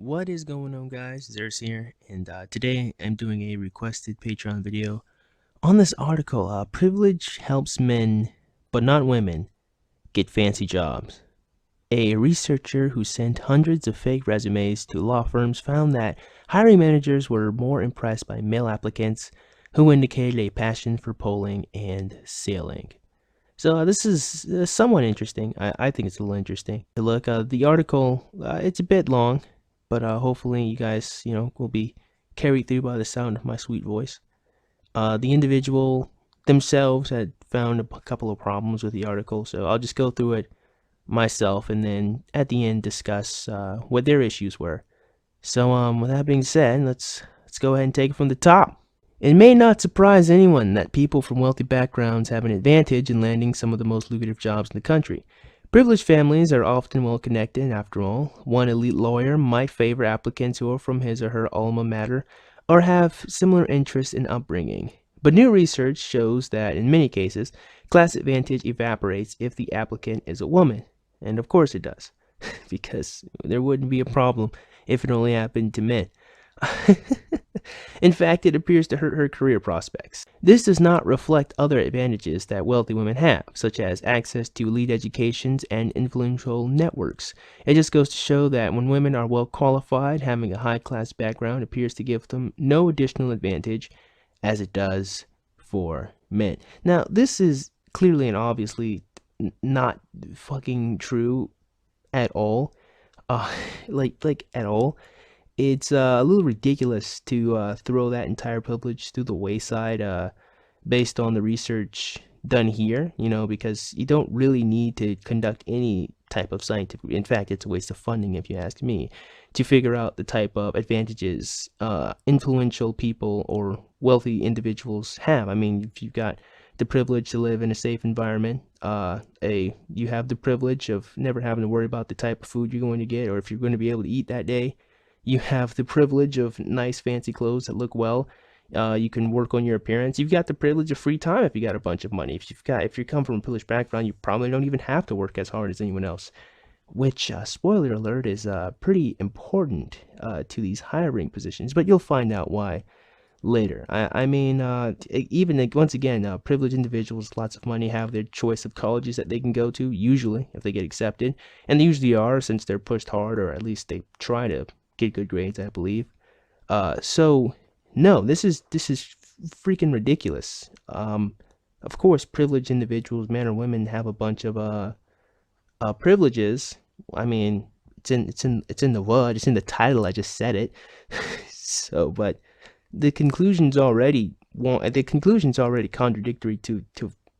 What is going on, guys? Zers here, and today I'm doing a requested Patreon video on this article. Privilege helps men, but not women, get fancy jobs. A researcher who sent hundreds of fake resumes to law firms found that hiring managers were more impressed by male applicants who indicated a passion for polling and sailing. So this is somewhat interesting. I think it's a little interesting to look. The article, it's a bit long, but hopefully you guys, will be carried through by the sound of my sweet voice. The individual themselves had found a couple of problems with the article, so I'll just go through it myself and then at the end discuss what their issues were. So with that being said, let's go ahead and take it from the top. It may not surprise anyone that people from wealthy backgrounds have an advantage in landing some of the most lucrative jobs in the country. Privileged families are often well connected, after all. One elite lawyer might favor applicants who are from his or her alma mater or have similar interests in upbringing. But new research shows that in many cases, class advantage evaporates if the applicant is a woman. And of course it does, because there wouldn't be a problem if it only happened to men. In fact, it appears to hurt her career prospects. This does not reflect other advantages that wealthy women have, such as access to elite educations and influential networks. It just goes to show that when women are well qualified, having a high-class background appears to give them no additional advantage as it does for men. Now, this is clearly and obviously not fucking true at all. Like at all. It's a little ridiculous to throw that entire privilege to the wayside based on the research done here, because you don't really need to conduct any type of scientific, in fact, it's a waste of funding if you ask me, to figure out the type of advantages influential people or wealthy individuals have. I mean, if you've got the privilege to live in a safe environment, you have the privilege of never having to worry about the type of food you're going to get or if you're going to be able to eat that day. You have the privilege of nice fancy clothes that look well. You can work on your appearance. You've got the privilege of free time if you got a bunch of money. If you come from a privileged background, you probably don't even have to work as hard as anyone else. Which, spoiler alert, is pretty important to these hiring positions. But you'll find out why later. I mean, even once again, privileged individuals with lots of money have their choice of colleges that they can go to, usually, if they get accepted. And they usually are, since they're pushed hard, or at least they try to get good grades, I believe. So no, this is freaking ridiculous. Of course, privileged individuals, men or women, have a bunch of privileges. I mean, it's in the word, it's in the title. I just said it. So, but the conclusion's already contradictory to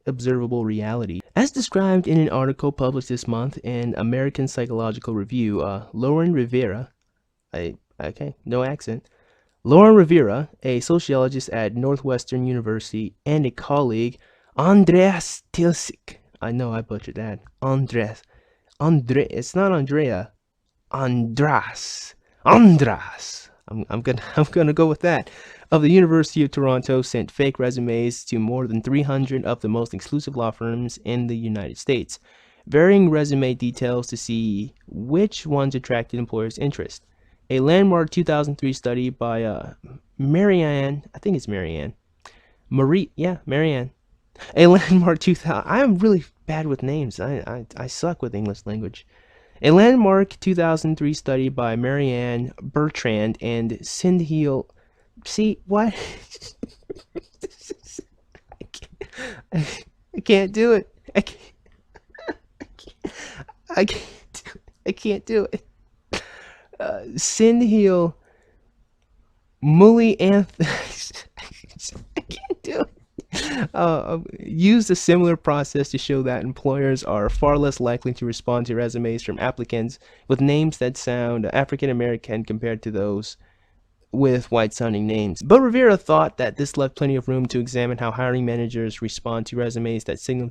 observable reality. As described in an article published this month in American Psychological Review, Lauren Rivera, okay, no accent. Lauren Rivera, a sociologist at Northwestern University, and a colleague, Andreas Tilsik. I know I butchered that. It's not Andrea. Andras. I'm gonna go with that. Of the University of Toronto, sent fake resumes to more than 300 of the most exclusive law firms in the United States, varying resume details to see which ones attracted employers' interest. A landmark 2003 study by Marianne, I think it's Marianne. Marianne. A landmark 2000. I'm really bad with names. I suck with English language. A landmark 2003 study by Marianne Bertrand and Sindhil. See what? I can't do it. I can't do it. Sindhil Muli Anth. I can't do it. Used a similar process to show that employers are far less likely to respond to resumes from applicants with names that sound African American compared to those with white-sounding names. But Rivera thought that this left plenty of room to examine how hiring managers respond to resumes that signal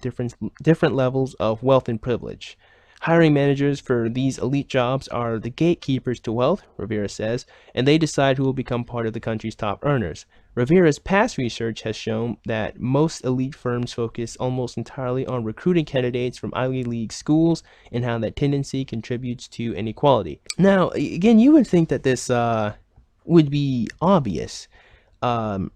different levels of wealth and privilege. Hiring managers for these elite jobs are the gatekeepers to wealth, Rivera says, and they decide who will become part of the country's top earners. Rivera's past research has shown that most elite firms focus almost entirely on recruiting candidates from Ivy League schools and how that tendency contributes to inequality. Now, again, you would think that this would be obvious. Um,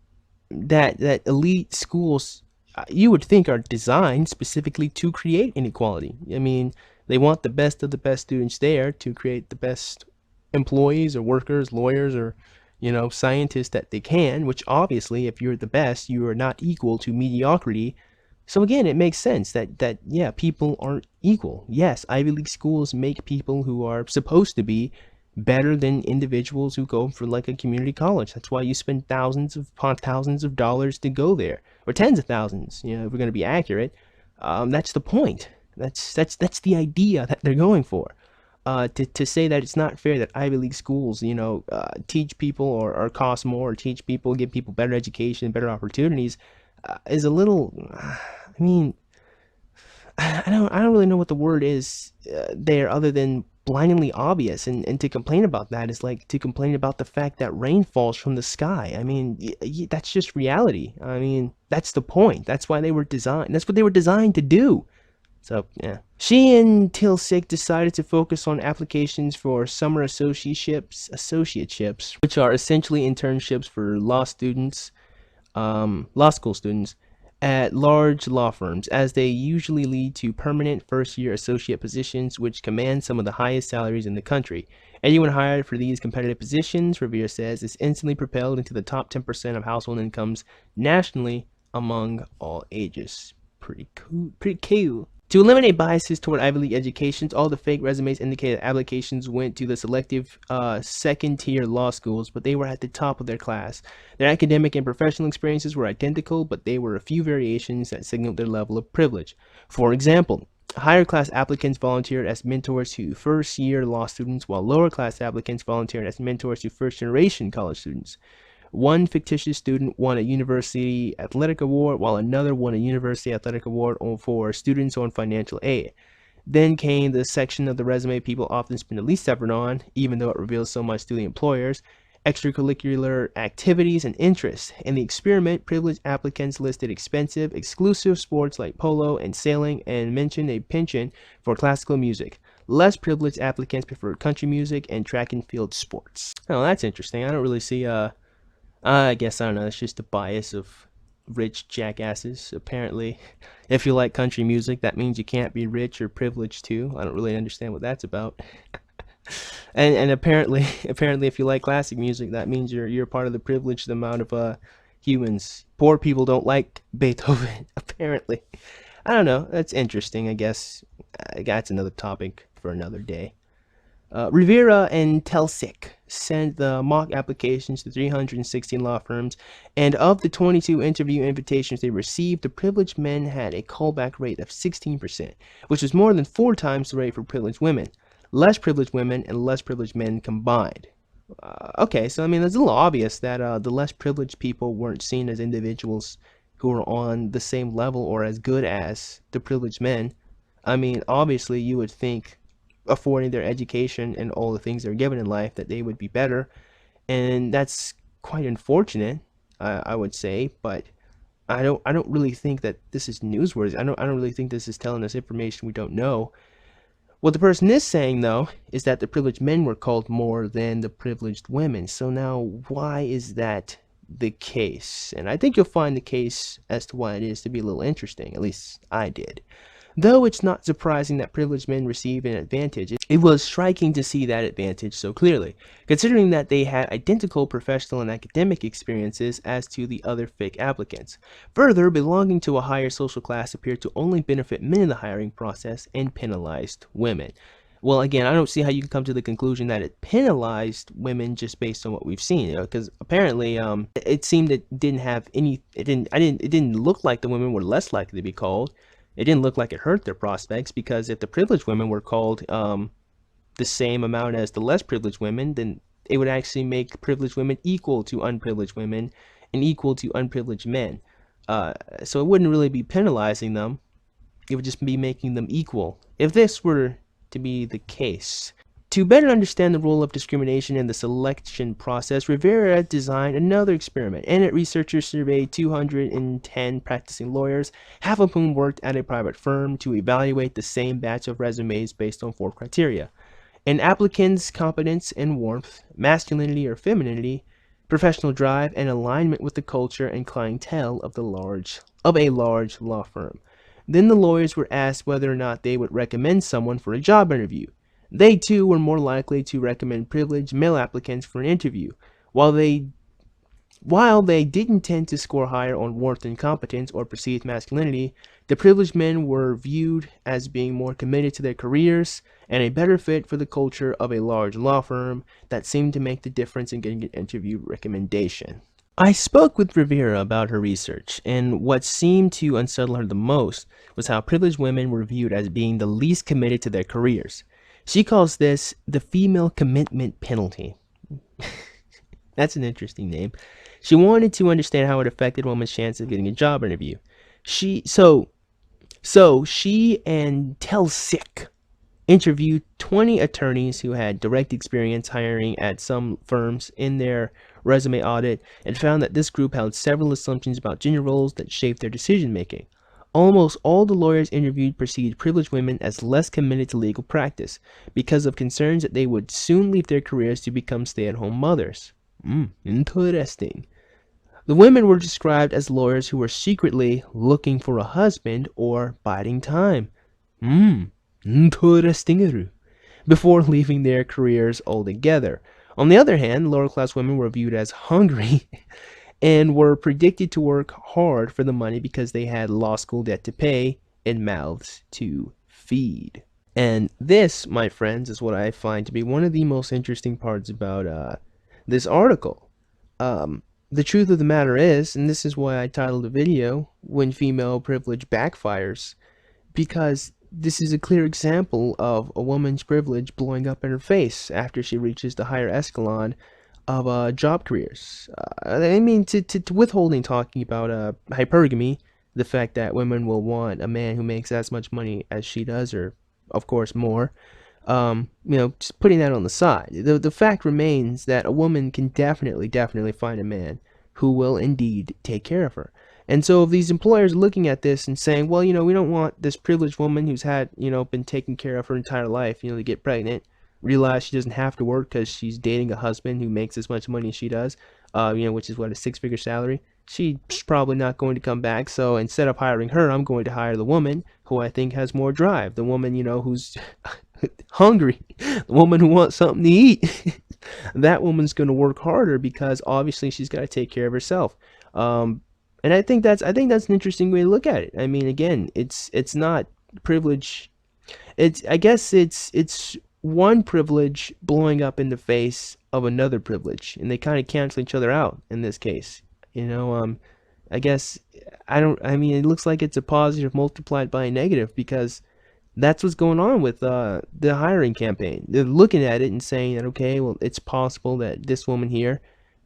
that elite schools, you would think, are designed specifically to create inequality. I mean, they want the best of the best students there to create the best employees or workers, lawyers, or scientists that they can, which obviously, if you're the best, you are not equal to mediocrity. So again, it makes sense that yeah, people aren't equal. Yes, Ivy League schools make people who are supposed to be better than individuals who go for like a community college. That's why you spend thousands upon thousands of dollars to go there, or tens of thousands. If we're going to be accurate, that's the point. That's the idea that they're going for. To say that it's not fair that Ivy League schools, teach people or cost more, or teach people, give people better education, better opportunities, is a little. I mean, I don't really know what the word is there other than blindingly obvious, and to complain about that is like to complain about the fact that rain falls from the sky. I mean, that's just reality. I mean, that's the point. That's why they were designed. That's what they were designed to do. So yeah, she and Tilsick decided to focus on applications for summer associateships, which are essentially internships for law school students at large law firms, as they usually lead to permanent first-year associate positions, which command some of the highest salaries in the country. Anyone hired for these competitive positions, Rivera says, is instantly propelled into the top 10% of household incomes nationally among all ages. Pretty cool. Pretty cool. To eliminate biases toward Ivy League educations, all the fake resumes indicated applications went to the selective second-tier law schools, but they were at the top of their class. Their academic and professional experiences were identical, but there were a few variations that signaled their level of privilege. For example, higher-class applicants volunteered as mentors to first-year law students, while lower-class applicants volunteered as mentors to first-generation college students. One fictitious student won a university athletic award, while another won a university athletic award for students on financial aid. Then came the section of the resume people often spend the least effort on, even though it reveals so much to the employers: extracurricular activities and interests. In the experiment, privileged applicants listed expensive, exclusive sports like polo and sailing, and mentioned a penchant for classical music. Less privileged applicants preferred country music and track and field sports. Oh, that's interesting. I don't really see I guess, I don't know, it's just a bias of rich jackasses. Apparently, if you like country music, that means you can't be rich or privileged too. I don't really understand what that's about. And apparently if you like classic music, that means you're part of the privileged amount of humans. Poor people don't like Beethoven, apparently. I don't know, that's interesting, I guess. That's another topic for another day. Rivera and Telsic sent the mock applications to 316 law firms, and of the 22 interview invitations they received, the privileged men had a callback rate of 16%, which was more than 4 times the rate for privileged women. Less privileged women and less privileged men combined. Okay, so I mean, it's a little obvious that the less privileged people weren't seen as individuals who were on the same level or as good as the privileged men. I mean, obviously, you would think, affording their education and all the things they're given in life, that they would be better, and that's quite unfortunate, I would say. But I don't really think that this is newsworthy. I don't really think this is telling us information we don't know. What the person is saying, though, is that the privileged men were called more than the privileged women. So now, why is that the case? And I think you'll find the case as to why it is to be a little interesting. At least I did. Though it's not surprising that privileged men receive an advantage, it was striking to see that advantage so clearly, considering that they had identical professional and academic experiences as to the other fake applicants. Further, belonging to a higher social class appeared to only benefit men in the hiring process and penalized women. Well, again, I don't see how you can come to the conclusion that it penalized women just based on what we've seen, because apparently, it seemed it didn't have any. It didn't look like the women were less likely to be called. It didn't look like it hurt their prospects, because if the privileged women were called the same amount as the less privileged women, then it would actually make privileged women equal to unprivileged women and equal to unprivileged men. So it wouldn't really be penalizing them. It would just be making them equal, if this were to be the case. To better understand the role of discrimination in the selection process, Rivera designed another experiment. In it, researchers surveyed 210 practicing lawyers, half of whom worked at a private firm, to evaluate the same batch of resumes based on 4 criteria: an applicant's competence and warmth, masculinity or femininity, professional drive, and alignment with the culture and clientele of a large law firm. Then the lawyers were asked whether or not they would recommend someone for a job interview. They too were more likely to recommend privileged male applicants for an interview. While they while they didn't tend to score higher on warmth and competence or perceived masculinity, the privileged men were viewed as being more committed to their careers and a better fit for the culture of a large law firm. That seemed to make the difference in getting an interview recommendation. I spoke with Rivera about her research, and what seemed to unsettle her the most was how privileged women were viewed as being the least committed to their careers. She calls this the female commitment penalty. That's an interesting name. She wanted to understand how it affected women's chance of getting a job interview. She and Telsic interviewed 20 attorneys who had direct experience hiring at some firms in their resume audit, and found that this group held several assumptions about gender roles that shaped their decision making. Almost all the lawyers interviewed perceived privileged women as less committed to legal practice because of concerns that they would soon leave their careers to become stay-at-home mothers. Interesting. The women were described as lawyers who were secretly looking for a husband or biding time. Interesting. Before leaving their careers altogether. On the other hand, lower class women were viewed as hungry and were predicted to work hard for the money because they had law school debt to pay and mouths to feed. And this, my friends, is what I find to be one of the most interesting parts about this article. The truth of the matter is, and this is why I titled the video, When Female Privilege Backfires, because this is a clear example of a woman's privilege blowing up in her face after she reaches the higher echelon of job careers. I mean, to withholding talking about hypergamy, the fact that women will want a man who makes as much money as she does, or of course more. Just putting that on the side, the fact remains that a woman can definitely find a man who will indeed take care of her. And so if these employers are looking at this and saying, well, we don't want this privileged woman who's had, been taken care of her entire life, to get pregnant, realize she doesn't have to work because she's dating a husband who makes as much money as she does, which is what, a 6-figure salary. She's probably not going to come back. So instead of hiring her, I'm going to hire the woman who I think has more drive. The woman, who's hungry, the woman who wants something to eat. That woman's going to work harder because obviously she's got to take care of herself. And I think that's an interesting way to look at it. I mean, again, it's not privilege. I guess it's one privilege blowing up in the face of another privilege, and they kind of cancel each other out in this case. I guess I mean, it looks like it's a positive multiplied by a negative, because that's what's going on with the hiring campaign. They're looking at it and saying that, okay, well, it's possible that this woman here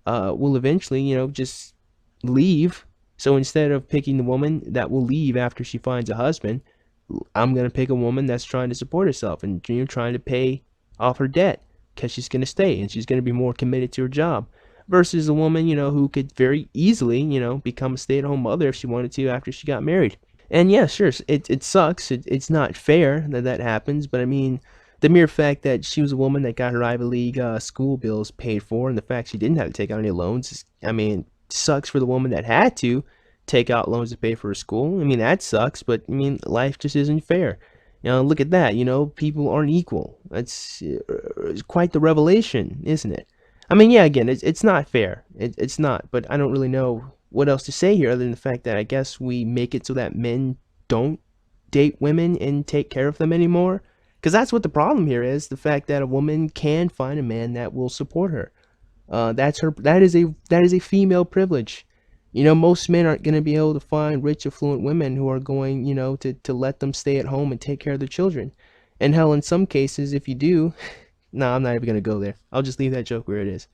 will eventually, just leave. So instead of picking the woman that will leave after she finds a husband, I'm going to pick a woman that's trying to support herself and trying to pay off her debt, because she's going to stay and she's going to be more committed to her job, versus a woman, who could very easily, become a stay-at-home mother if she wanted to after she got married. And yeah, sure, it sucks. It's not fair that happens, but I mean, the mere fact that she was a woman that got her Ivy League school bills paid for, and the fact she didn't have to take out any loans, I mean, sucks for the woman that had to take out loans to pay for her school. I mean, that sucks, but I mean, life just isn't fair. Look at that. People aren't equal. That's quite the revelation, isn't it? I mean, yeah, again, it's not fair. It's not, but I don't really know what else to say here other than the fact that I guess we make it so that men don't date women and take care of them anymore. Because that's what the problem here is, the fact that a woman can find a man that will support her. That is a female privilege. Most men aren't going to be able to find rich, affluent women who are going, to let them stay at home and take care of their children. And hell, in some cases, if you do, no, I'm not even going to go there. I'll just leave that joke where it is.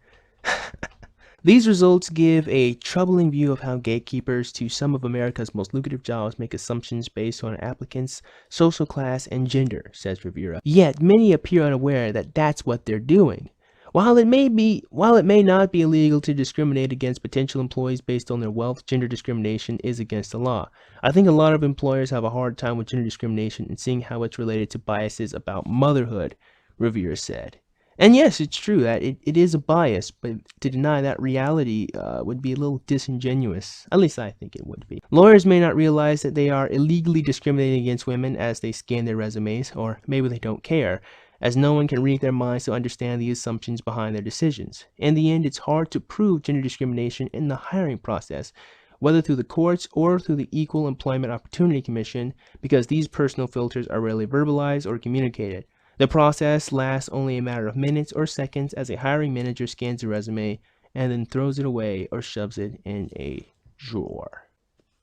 These results give a troubling view of how gatekeepers to some of America's most lucrative jobs make assumptions based on applicants' social class and gender, says Rivera. Yet many appear unaware that that's what they're doing. While it may not be illegal to discriminate against potential employees based on their wealth, gender discrimination is against the law. I think a lot of employers have a hard time with gender discrimination and seeing how it's related to biases about motherhood, Rivera said. And yes, it's true that it is a bias, but to deny that reality would be a little disingenuous. At least I think it would be. Lawyers may not realize that they are illegally discriminating against women as they scan their resumes, or maybe they don't care, as no one can read their minds to understand the assumptions behind their decisions. In the end, it's hard to prove gender discrimination in the hiring process, whether through the courts or through the Equal Employment Opportunity Commission, because these personal filters are rarely verbalized or communicated. The process lasts only a matter of minutes or seconds as a hiring manager scans a resume and then throws it away or shoves it in a drawer.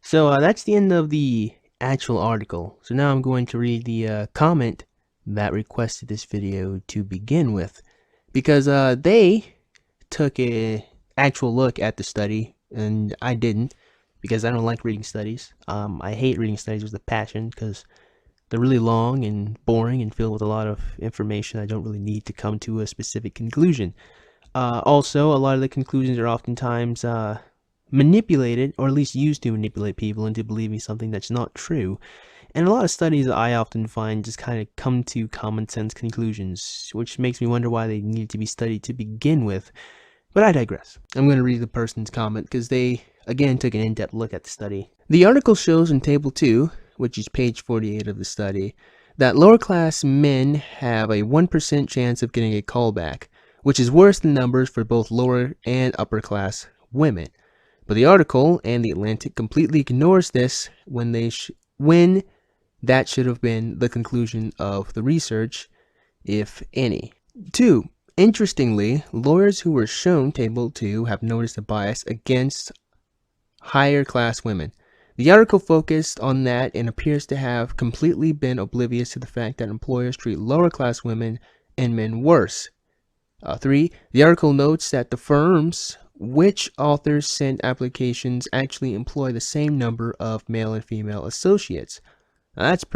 So that's the end of the actual article. So now I'm going to read the comment that requested this video to begin with, because they took a actual look at the study and I didn't, because I don't like reading studies. I hate reading studies with a passion because they're really long and boring and filled with a lot of information I don't really need to come to a specific conclusion. Also, a lot of the conclusions are oftentimes manipulated, or at least used to manipulate people into believing something that's not true. And a lot of studies that I often find just kind of come to common sense conclusions, which makes me wonder why they need to be studied to begin with. But I digress. I'm going to read the person's comment because they, again, took an in-depth look at the study. The article shows in Table 2, which is page 48 of the study, that lower-class men have a 1% chance of getting a callback, which is worse than numbers for both lower and upper-class women. But the article and the Atlantic completely ignores this when that should have been the conclusion of the research, if any. 2. Interestingly, lawyers who were shown Table 2 have noticed a bias against higher-class women. The article focused on that and appears to have completely been oblivious to the fact that employers treat lower-class women and men worse. 3. The article notes that the firms which authors sent applications actually employ the same number of male and female associates. Now, that's a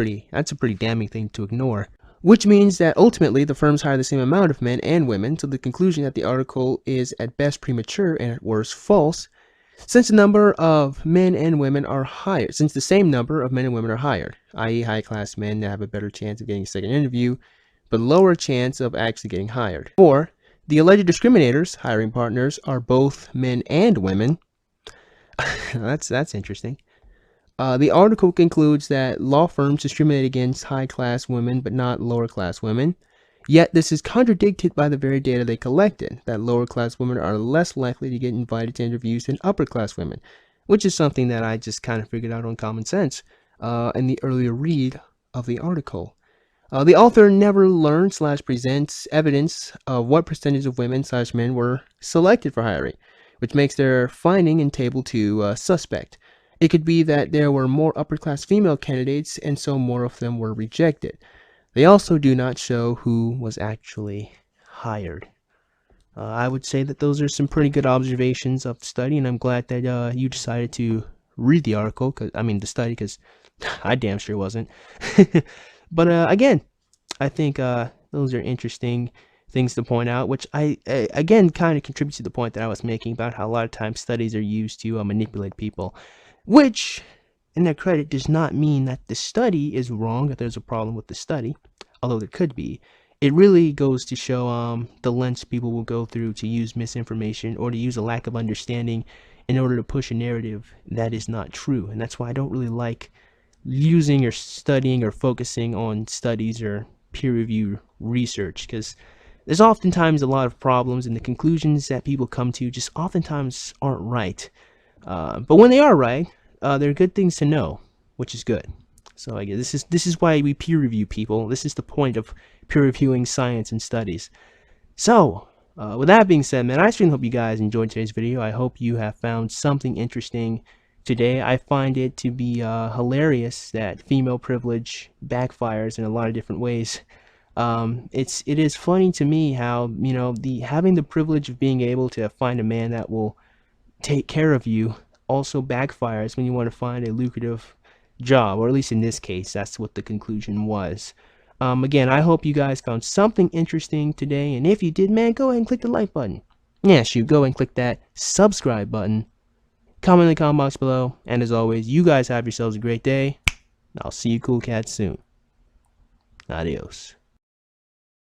pretty damning thing to ignore. Which means that ultimately the firms hire the same amount of men and women, so the conclusion that the article is at best premature and at worst false, since the number of men and women are hired, since the same number of men and women are hired, i.e. high-class men have a better chance of getting a second interview, but lower chance of actually getting hired. 4. The alleged discriminators, hiring partners, are both men and women. That's interesting. The article concludes that law firms discriminate against high-class women but not lower-class women. Yet this is contradicted by the very data they collected, that lower-class women are less likely to get invited to interviews than upper-class women, which is something that I just kind of figured out on common sense in the earlier read of the article. The author never learns/presents evidence of what percentage of women/men were selected for hiring, which makes their finding in Table 2 suspect. It could be that there were more upper-class female candidates and so more of them were rejected. They also do not show who was actually hired. I would say that those are some pretty good observations of the study, and I'm glad that you decided to read the article, the study, because I damn sure wasn't. But again, I think those are interesting things to point out, which again kind of contributes to the point that I was making about how a lot of times studies are used to manipulate people, which, in their credit, does not mean that the study is wrong, that there's a problem with the study, although there could be. It really goes to show the lengths people will go through to use misinformation or to use a lack of understanding in order to push a narrative that is not true. And that's why I don't really like using or studying or focusing on studies or peer-reviewed research, because there's oftentimes a lot of problems and the conclusions that people come to just oftentimes aren't right. But when they are right, they're good things to know, which is good. So I guess this is why we peer review people. This is the point of peer reviewing science and studies. So with that being said, man, I certainly hope you guys enjoyed today's video. I hope you have found something interesting today. I find it to be hilarious that female privilege backfires in a lot of different ways. It is funny to me how, you know, the having the privilege of being able to find a man that will take care of you also backfires when you want to find a lucrative job, or at least in this case, that's what the conclusion was. Again, I hope you guys found something interesting today, and if you did, man, go ahead and click the like button. Yeah, shoot, go and click that subscribe button. Comment in the comment box below, and as always, you guys have yourselves a great day. I'll see you cool cats soon. Adios.